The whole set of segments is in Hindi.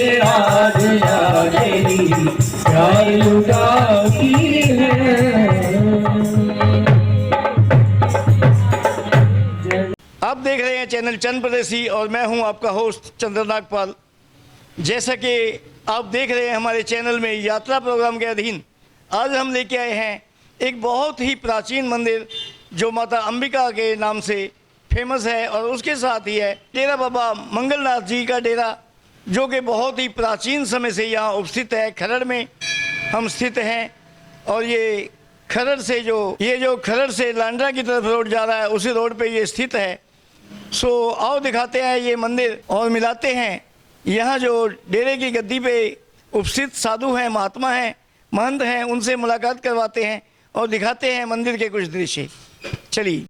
आज आएगी प्यार लुटाती है। आप देख रहे हैं चैनल चंद परदेसी और मैं हूं आपका होस्ट चंद्र नागपाल। जैसा कि आप देख रहे हैं हमारे चैनल में यात्रा प्रोग्राम के अधीन आज हम लेके आए हैं एक बहुत ही प्राचीन मंदिर जो माता अंबिका के नाम से फेमस है और उसके साथ ही है डेरा बाबा मंगलनाथ जी का डेरा जो कि बहुत ही प्राचीन समय से यहाँ उपस्थित है। खरड़ में हम स्थित हैं और ये खरड़ से लांडरा की तरफ रोड जा रहा है उसी रोड पे ये स्थित है। सो आओ दिखाते हैं ये मंदिर और मिलाते हैं यहाँ जो डेरे की गद्दी पे उपस्थित साधु हैं, महात्मा हैं, महंत हैं, उनसे मुलाकात करवाते हैं और दिखाते हैं मंदिर के कुछ दृश्य। चलिए।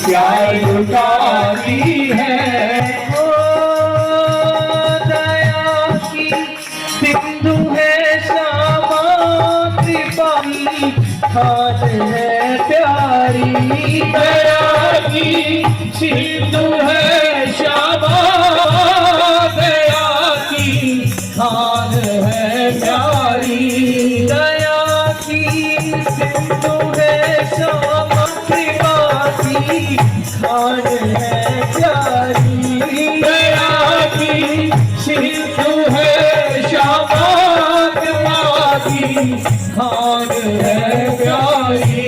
प्यार लुटाती है ओ दया की सिंधु है श्यामा कृपाली खान है प्यारी। दया की सिंधु है श्यामा दया की खान है प्यारी। दया की सिंधु है श्यामा कृपाली खान है प्यारी। दया की सिंधु है श्यामा कृपाली खान है प्यारी।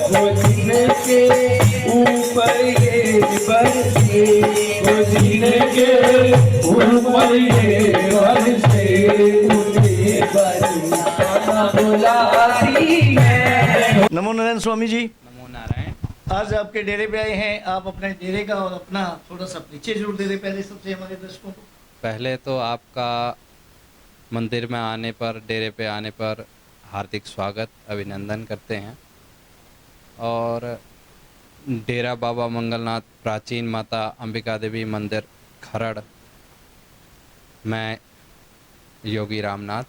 वो जिनके ऊपर ये बरसे वो जिनके ऊपर ये बरसे उन्हें बरसाना बुलाती है। नमो नारायण स्वामी जी। नमो नारायण। आज आपके डेरे पे आए हैं, आप अपने डेरे का और अपना थोड़ा सा परिचय जरूर दे दें पहले सबसे हमारे दर्शकों को। पहले तो आपका मंदिर में आने पर, डेरे पे आने पर हार्दिक स्वागत, अभिनंदन करते हैं। और डेरा बाबा मंगलनाथ प्राचीन माता अंबिका देवी मंदिर खरड़, मैं योगी रामनाथ।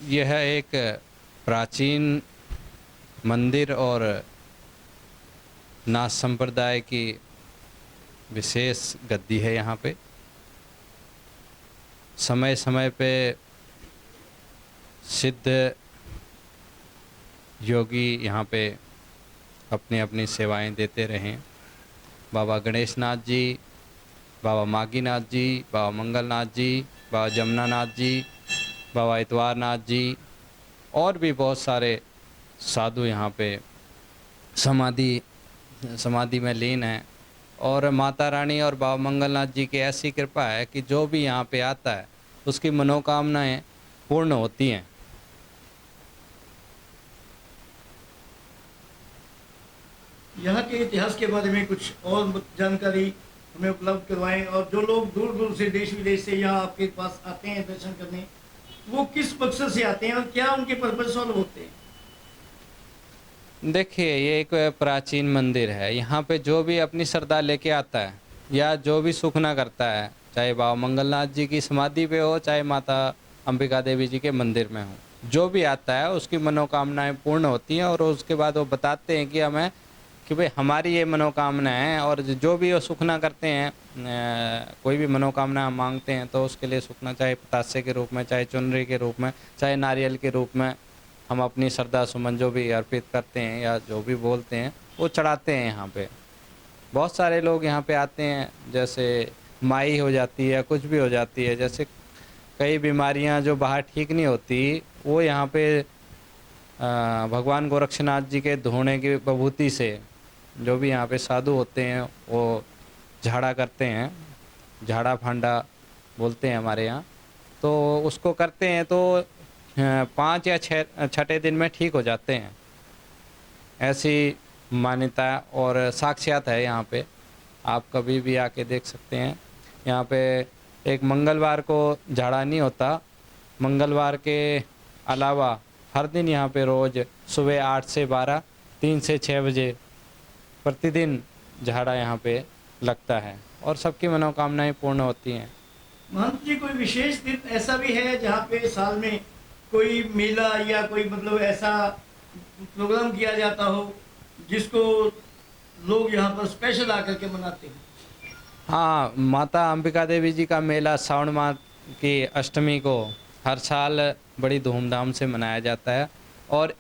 यह एक प्राचीन मंदिर और नाथ संप्रदाय की विशेष गद्दी है। यहाँ पे समय समय पे सिद्ध योगी यहाँ पे अपनी अपनी सेवाएं देते रहें। बाबा गणेशनाथ जी, बाबा मागीनाथ जी, बाबा मंगलनाथ जी, बाबा जमुनानाथ जी, बाबा इतवारनाथ जी और भी बहुत सारे साधु यहाँ पे समाधि में लीन हैं। और माता रानी और बाबा मंगलनाथ जी की ऐसी कृपा है कि जो भी यहाँ पे आता है उसकी मनोकामनाएं पूर्ण होती हैं। यहाँ के इतिहास के बारे में कुछ और जानकारी हमें उपलब्ध करवाएं और जो लोग दूर दूर से देश विदेश से यहाँ आपके पास आते हैं दर्शन करने, वो किस मकसद से आते हैं और क्या उनके पर्पस सॉल्व होते हैं। देखिए, ये एक प्राचीन मंदिर है। यहाँ पे जो भी अपनी श्रद्धा लेके आता है या जो भी सुखना करता है, चाहे बाबा मंगलनाथ जी की समाधि पे हो, चाहे माता अंबिका देवी जी के मंदिर में हो, जो भी आता है उसकी मनोकामनाएं पूर्ण होती हैं। और उसके बाद वो बताते हैं कि भाई हमारी ये मनोकामना है। और जो भी वो सुखना करते हैं, कोई भी मनोकामना हम मांगते हैं तो उसके लिए सुखना, चाहे पतासे के रूप में, चाहे चुनरी के रूप में, चाहे नारियल के रूप में, हम अपनी श्रद्धा सुमन जो भी अर्पित करते हैं या जो भी बोलते हैं वो चढ़ाते हैं। यहाँ पे बहुत सारे लोग यहाँ पे आते हैं, जैसे माई हो जाती है, कुछ भी हो जाती है, जैसे कई बीमारियाँ जो बाहर ठीक नहीं होती, वो यहाँ पे भगवान गोरक्षनाथ जी के धोने की विभूति से जो भी यहाँ पे साधु होते हैं वो झाड़ा करते हैं, झाड़ा फांडा बोलते हैं हमारे यहाँ, तो उसको करते हैं तो 5 या 6 दिन में ठीक हो जाते हैं। ऐसी मान्यता और साक्षात है यहाँ पे, आप कभी भी आके देख सकते हैं। यहाँ पे एक मंगलवार को झाड़ा नहीं होता, मंगलवार के अलावा हर दिन यहाँ पे रोज़ सुबह 8 से 12, 3 से 6 बजे प्रतिदिन झाड़ा यहाँ पे लगता है और सबकी मनोकामनाएं पूर्ण होती हैं। महंत जी, कोई विशेष दिन ऐसा भी है जहाँ पे साल में कोई मेला या कोई मतलब ऐसा प्रोग्राम किया जाता हो जिसको लोग यहाँ पर स्पेशल आकर के मनाते हैं? हाँ, माता अंबिका देवी जी का मेला श्रावण माह की अष्टमी को हर साल बड़ी धूमधाम से मनाया जाता है और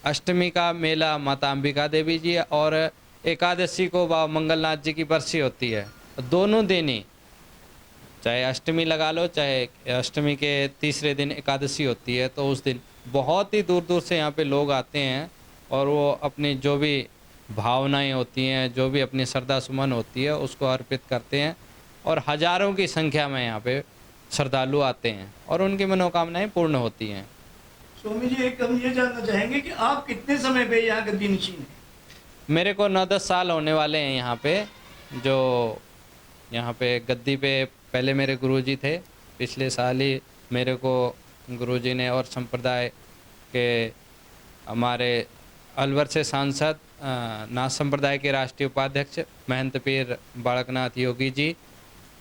अष्टमी का मेला माता अंबिका देवी जी और एकादशी को बाबा मंगलनाथ जी की बरसी होती है। दोनों दिन ही, चाहे अष्टमी लगा लो चाहे अष्टमी के तीसरे दिन एकादशी होती है, तो उस दिन बहुत ही दूर दूर से यहाँ पे लोग आते हैं और वो अपनी जो भी भावनाएं होती हैं, जो भी अपनी श्रद्धा सुमन होती है उसको अर्पित करते हैं और हजारों की संख्या में यहाँ पे श्रद्धालु आते हैं और उनकी मनोकामनाएं पूर्ण होती हैं। स्वामी जी, एक हम ये जानना चाहेंगे कि आप कितने समय पे यहाँ गद्दी नशीन हैं? मेरे को 9-10 साल होने वाले हैं यहाँ पे। जो यहाँ पे गद्दी पे पहले मेरे गुरुजी थे, पिछले साल ही मेरे को गुरुजी ने और संप्रदाय के हमारे अलवर से सांसद नाथ संप्रदाय के राष्ट्रीय उपाध्यक्ष महंत पीर बालकनाथ योगी जी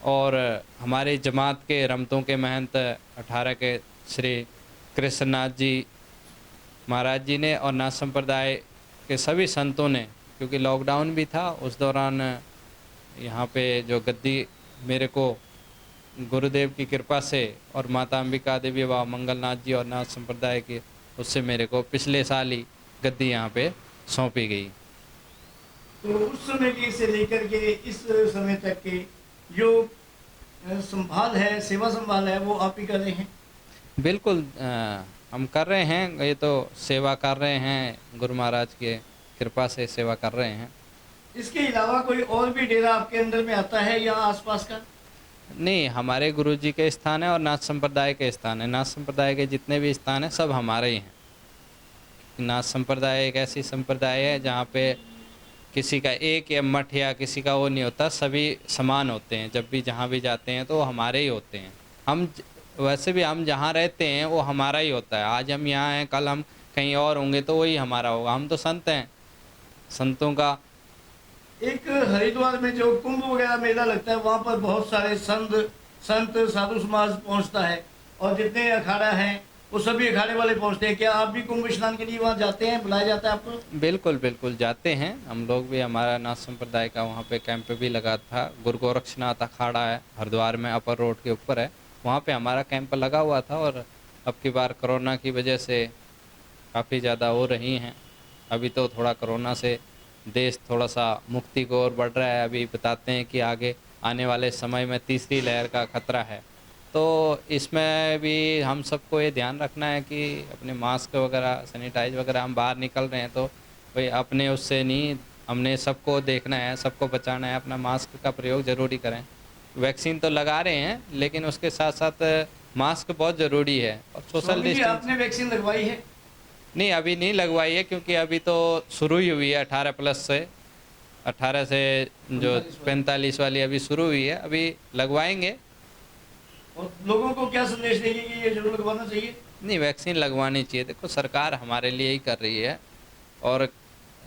और हमारे जमात के रमतों के महंत 18 के श्री कृष्णनाथ जी महाराज जी ने और नाथ संप्रदाय के सभी संतों ने, क्योंकि लॉकडाउन भी था उस दौरान यहाँ पे जो गद्दी मेरे को गुरुदेव की कृपा से और माता अंबिका देवी बाबा मंगलनाथ जी और नाथ संप्रदाय के उससे मेरे को पिछले साल ही गद्दी यहाँ पे सौंपी गई। तो उस समय की से लेकर के इस समय तक के जो संभाल है, सेवा संभाल है, वो आप ही कर रहे हैं? बिल्कुल, हम कर रहे हैं, ये तो सेवा कर रहे हैं, गुरु महाराज के कृपा से सेवा कर रहे हैं। इसके अलावा कोई और भी डेरा आपके अंदर में आता है या आसपास का? नहीं, हमारे गुरुजी के स्थान है और नाथ संप्रदाय के स्थान है। नाथ संप्रदाय के जितने भी स्थान हैं सब हमारे ही हैं। नाथ संप्रदाय एक ऐसी संप्रदाय है जहाँ पे किसी का एक या मठ या किसी का वो नहीं होता, सभी समान होते हैं। जब भी जहाँ भी जाते हैं तो वो हमारे ही होते हैं। हम वैसे भी हम जहाँ रहते हैं वो हमारा ही होता है। आज हम यहाँ हैं, कल हम कहीं और होंगे तो वही हमारा होगा। हम तो संत हैं, संतों का। एक हरिद्वार में जो कुंभ वगैरह मेला लगता है वहाँ पर बहुत सारे संत साधु समाज पहुँचता है और जितने अखाड़ा हैं वो सभी अखाड़े वाले पहुँचते हैं। क्या आप भी कुंभ स्नान के लिए वहाँ जाते हैं? बुलाया जाता है आपको? बिल्कुल बिल्कुल जाते हैं हम लोग भी। हमारा नाथ संप्रदाय का वहाँ पे कैंप भी लगा था। गुरु गोरक्षनाथ अखाड़ा है हरिद्वार में, अपर रोड के ऊपर है, वहाँ पे हमारा कैंप लगा हुआ था। और अब की बार कोरोना की वजह से काफ़ी ज़्यादा हो रही हैं। अभी तो थोड़ा कोरोना से देश थोड़ा सा मुक्ति को ओर बढ़ रहा है। अभी बताते हैं कि आगे आने वाले समय में तीसरी लहर का खतरा है। तो इसमें भी हम सबको ये ध्यान रखना है कि अपने मास्क वगैरह, सैनिटाइज वगैरह, हम बाहर निकल रहे हैं तो भाई अपने उससे नहीं, हमने सबको देखना है, सबको बचाना है। अपना मास्क का प्रयोग ज़रूरी करें। वैक्सीन तो लगा रहे हैं लेकिन उसके साथ साथ मास्क बहुत ज़रूरी है और सोशल डिस्टेंस। आपने वैक्सीन लगवाई है? नहीं, अभी नहीं लगवाई है क्योंकि अभी तो शुरू ही हुई है। 18+ से 18 से जो 45 वाली अभी शुरू हुई है, अभी लगवाएंगे। और लोगों को क्या संदेश देंगे कि ये जरूर लगवाना चाहिए? नहीं, वैक्सीन लगवानी चाहिए। देखो, सरकार हमारे लिए ही कर रही है और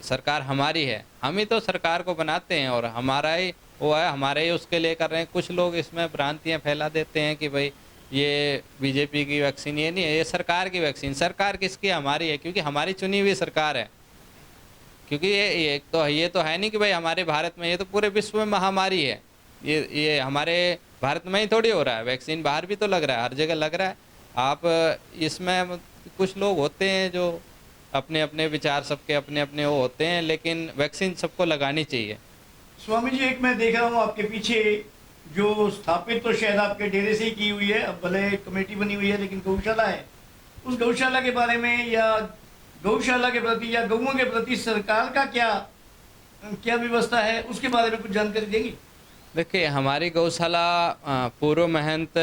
सरकार हमारी है। हम ही तो सरकार को बनाते हैं और हमारा ही वो है, हमारे ही उसके लिए कर रहे हैं। कुछ लोग इसमें भ्रांतियाँ फैला देते हैं कि भाई ये बीजेपी की वैक्सीन, ये नहीं है, ये सरकार की वैक्सीन। सरकार किसकी? हमारी है, क्योंकि हमारी चुनी हुई सरकार है। क्योंकि ये तो है नहीं कि भाई हमारे भारत में, ये तो पूरे विश्व में महामारी है। ये हमारे भारत में ही थोड़ी हो रहा है, वैक्सीन बाहर भी तो लग रहा है, हर जगह लग रहा है। आप इसमें कुछ लोग होते हैं जो अपने अपने विचार, सबके अपने अपने वो होते हैं, लेकिन वैक्सीन सबको लगानी चाहिए। स्वामी जी, एक मैं देख रहा हूँ आपके पीछे जो स्थापित तो शायद आपके डेरे से ही की हुई है, अब भले कमेटी बनी हुई है, लेकिन गौशाला है। उस गौशाला के बारे में या गौशाला के प्रति या गौओं के प्रति सरकार का क्या व्यवस्था है, उसके बारे में कुछ जानकारी देंगे? देखिए, हमारी गौशाला पूर्व महंत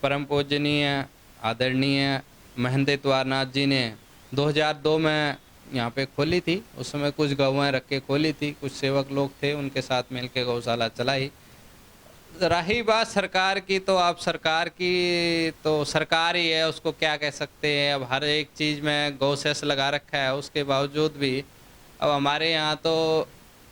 परम पूजनीय आदरणीय महंत इतवारनाथ जी ने 2002 में यहाँ पे खोली थी। उस समय कुछ गौएं रख के खोली थी, कुछ सेवक लोग थे, उनके साथ मिलकर गौशाला चलाई। रही बात सरकार की, तो आप सरकार की तो सरकार ही है, उसको क्या कह सकते हैं। अब हर एक चीज़ में गौ सेस लगा रखा है, उसके बावजूद भी अब हमारे यहाँ तो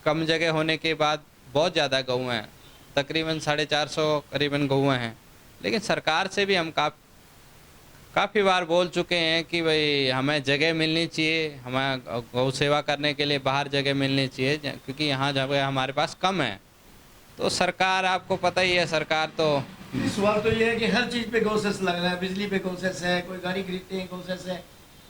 कम जगह होने के बाद बहुत ज़्यादा गऊ हैं, तकरीबन 450 करीबन गऊँ हैं। लेकिन सरकार से भी हम काफ़ी बार बोल चुके हैं कि भाई हमें जगह मिलनी चाहिए, हमें गौ सेवा करने के लिए बाहर जगह मिलनी चाहिए, क्योंकि यहाँ जगह हमारे पास कम है। तो सरकार, आपको पता ही है, सरकार तो सवाल तो ये है कि हर चीज़ पे गौसेस लग रहा है, बिजली पे गौसेस है, कोई गाड़ी खरीदते हैं गौसेस है,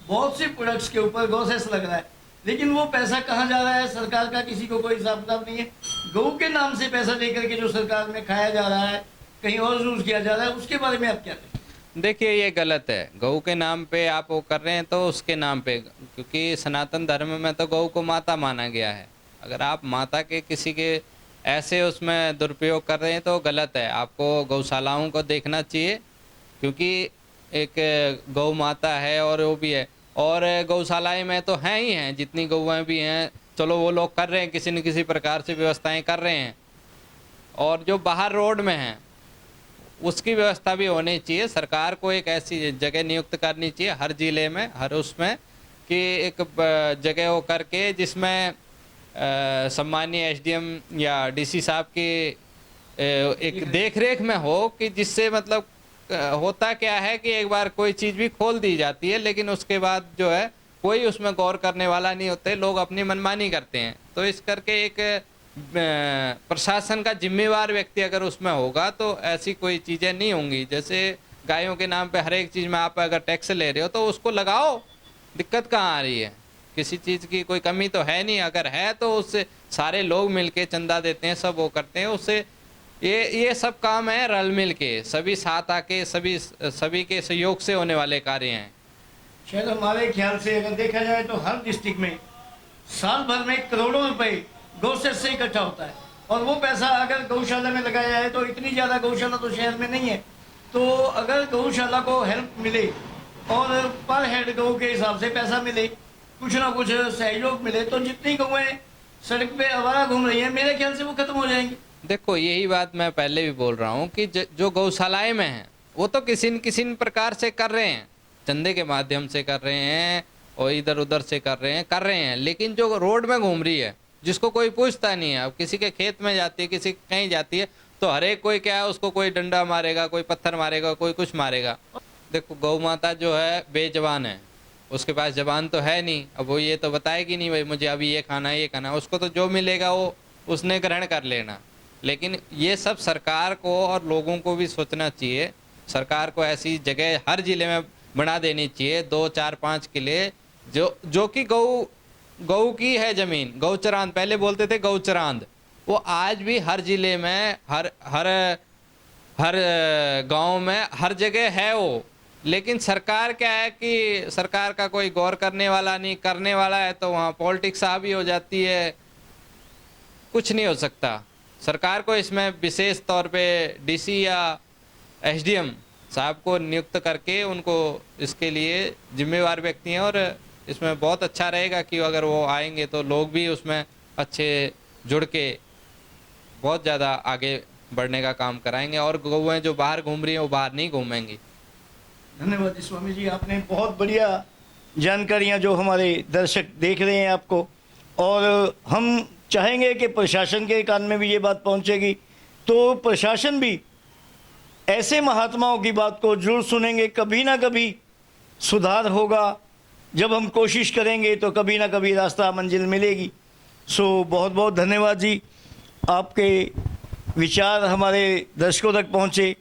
बहुत से प्रोडक्ट्स के ऊपर गौसेस लग रहा है, लेकिन वो पैसा कहाँ जा रहा है सरकार का किसी को कोई हिसाब किताब नहीं है। गौ के नाम से पैसा लेकर के जो सरकार में खाया जा रहा है, कहीं और यूज़ किया जा रहा है, उसके बारे में आप क्या कहें? देखिए, ये गलत है। गऊ के नाम पे आप वो कर रहे हैं तो उसके नाम पे, क्योंकि सनातन धर्म में तो गऊ को माता माना गया है। अगर आप माता के किसी के ऐसे उसमें दुरुपयोग कर रहे हैं तो गलत है। आपको गौशालाओं को देखना चाहिए, क्योंकि एक गौ माता है और वो भी है, और गौशालाएं में तो हैं ही हैं, जितनी गौएँ भी हैं, चलो वो लोग कर रहे हैं, किसी न किसी प्रकार से व्यवस्थाएं कर रहे हैं। और जो बाहर रोड में हैं उसकी व्यवस्था भी होनी चाहिए। सरकार को एक ऐसी जगह नियुक्त करनी चाहिए हर ज़िले में, हर उसमें, कि एक जगह हो करके जिसमें सम्मानीय एसडीएम या डीसी साहब की एक देख रेख में हो, कि जिससे मतलब होता क्या है कि एक बार कोई चीज़ भी खोल दी जाती है, लेकिन उसके बाद जो है कोई उसमें गौर करने वाला नहीं होते, लोग अपनी मनमानी करते हैं। तो इस करके एक प्रशासन का जिम्मेवार व्यक्ति अगर उसमें होगा तो ऐसी कोई चीज़ें नहीं होंगी। जैसे गायों के नाम पे हर एक चीज़ में आप अगर टैक्स ले रहे हो तो उसको लगाओ, दिक्कत कहाँ आ रही है? किसी चीज़ की कोई कमी तो है नहीं। अगर है तो उससे सारे लोग मिलके चंदा देते हैं, सब वो करते हैं, उससे ये सब काम है रल मिल के, सभी साथ आके, सभी के सहयोग से होने वाले कार्य हैं। शायद हमारे ख्याल से अगर देखा जाए तो हर डिस्ट्रिक्ट में साल भर में करोड़ों रुपए गौसेस से इकट्ठा होता है, और वो पैसा अगर गौशाला में लगाया जाए तो इतनी ज़्यादा गौशाला तो शहर में नहीं है, तो अगर गौशाला को हेल्प मिले और पर हेड गौ के हिसाब से पैसा मिले, कुछ ना कुछ सहयोग मिले, तो जितनी गौएँ सड़क पे आवारा घूम रही हैं, मेरे ख्याल से वो खत्म हो जाएंगी। देखो, यही बात मैं पहले भी बोल रहा हूँ कि जो गौशालाएं में हैं वो तो किसी न प्रकार से कर रहे हैं, चंदे के माध्यम से कर रहे हैं और इधर उधर से कर रहे हैं, लेकिन जो रोड में घूम रही है, जिसको कोई पूछता नहीं है, अब किसी के खेत में जाती है, किसी कहीं जाती है, तो हर एक कोई क्या है, उसको कोई डंडा मारेगा, कोई पत्थर मारेगा, कोई कुछ मारेगा। देखो, गौ माता जो है बेजबान है, उसके पास जबान तो है नहीं। अब वो ये तो बताएगी नहीं भाई मुझे अभी ये खाना है, ये खाना है, उसको तो जो मिलेगा वो उसने ग्रहण कर लेना। लेकिन ये सब सरकार को और लोगों को भी सोचना चाहिए। सरकार को ऐसी जगह हर ज़िले में बना देनी चाहिए, 2, 4, 5 किले, जो कि गऊ की है ज़मीन। गौचरांद पहले बोलते थे, गौचरांद, वो आज भी हर ज़िले में, हर गांव में, हर जगह है वो। लेकिन सरकार क्या है कि सरकार का कोई गौर करने वाला नहीं, करने वाला है तो वहाँ पॉलिटिक्स हावी हो जाती है, कुछ नहीं हो सकता। सरकार को इसमें विशेष तौर पे डीसी या एसडीएम साहब को नियुक्त करके उनको इसके लिए जिम्मेवार व्यक्ति हैं, और इसमें बहुत अच्छा रहेगा कि अगर वो आएंगे तो लोग भी उसमें अच्छे जुड़ के बहुत ज़्यादा आगे बढ़ने का काम कराएंगे, और गौएँ जो बाहर घूम रही हैं वो बाहर नहीं घूमेंगी। धन्यवाद स्वामी जी, आपने बहुत बढ़िया जानकारियाँ जो हमारे दर्शक देख रहे हैं आपको, और हम चाहेंगे कि प्रशासन के कान में भी ये बात पहुंचेगी, तो प्रशासन भी ऐसे महात्माओं की बात को जरूर सुनेंगे। कभी ना कभी सुधार होगा, जब हम कोशिश करेंगे तो कभी ना कभी रास्ता मंजिल मिलेगी। सो बहुत बहुत धन्यवाद जी, आपके विचार हमारे दर्शकों तक पहुँचे।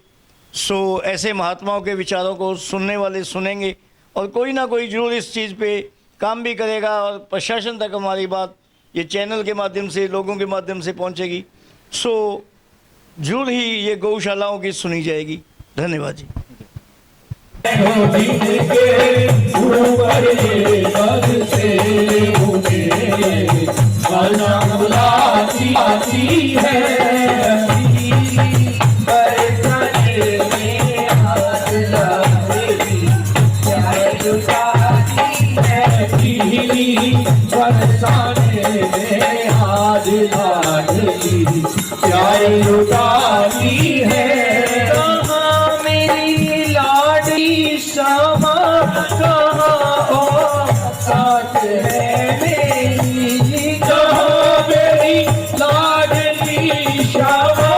सो ऐसे महात्माओं के विचारों को सुनने वाले सुनेंगे, और कोई ना कोई जरूर इस चीज़ पे काम भी करेगा, और प्रशासन तक हमारी बात ये चैनल के माध्यम से, लोगों के माध्यम से पहुंचेगी। सो जरूर ही ये गौशालाओं की सुनी जाएगी। धन्यवाद जी। प्यारे लुटाई श्यामा कहाँ औकात है मेरी, कहाँ मेरी लाडली श्यामा